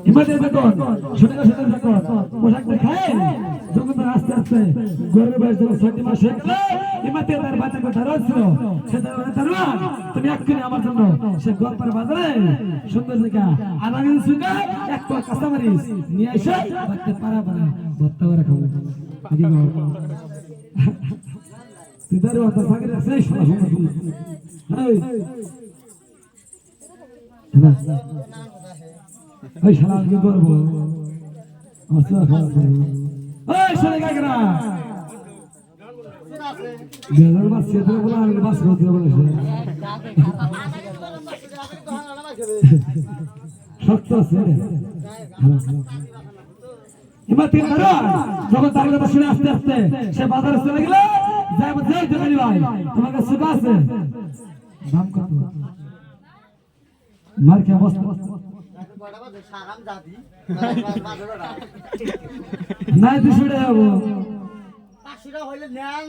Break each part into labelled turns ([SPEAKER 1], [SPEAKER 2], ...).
[SPEAKER 1] হিমালয় দেখুন শুনে শুনে দেখুন পোশাক দেখায় যখন আস্তে আস্তে গরুর বয়স যখন 6 মাস হয়ে গেল হিমালয় তার বাচ্চাকে ধরেছিল সে ধরুন তুমি এক্ষুনি আমার জন্য সে গল্পের বাজারে সুন্দর জায়গা আনাগিন সুগা এক পা কাঁচামরিচ নিয়ে এসে রাখতে পারা ভর্তা করে খাবো তুই ধরে ওটা ফাঁকে রাখছে এই শালা কি করবো আচ্ছা খাওয়া করবো এই শালা কাকরা বেজার বাস সেটা বলে আর বাস করতে বলেছে শক্ত আছে এবার তিন ধরো যখন তার কথা শুনে আস্তে আস্তে সে বাজারে চলে গেল যাই বলছে দোকানি ভাই তোমার কাছে সুখ আছে দাম কত মার কে অবস্থা নাই 200 টাকা যাবো 500 টাকা হইলে নেন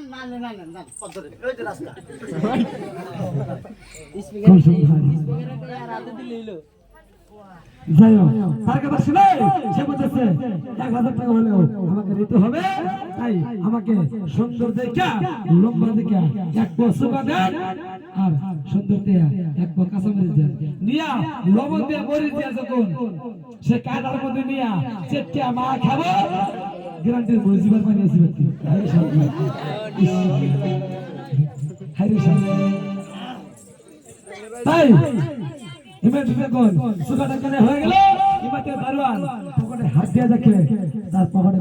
[SPEAKER 1] না পদ্ধতি ওই যে রাস্তা স্পিকার রাতে দিলেইলো যাইও তার কথা শুনে সে বলতেছে 1000 টাকা হলেও আমাকে দিতে হবে তাই আমাকে সুন্দর দেখা লম্বা দেখা এক বছর দেন আর সুন্দর দেয়া এক বছর কাঁচামরিচ দেন নিয়া লবণ দিয়ে মরিচ দিয়া যখন সে কাদার মধ্যে নিয়া চেটে মা খাবো গ্যারান্টির মরিচিবার পানি আছে ব্যক্তি হাইরে শান্তি তাই ইমেজ দেখুন সুগাটা কেন হয়ে গেল ইমাতে দারোয়ান পকেটে হাত দিয়ে দেখে তার পকেটে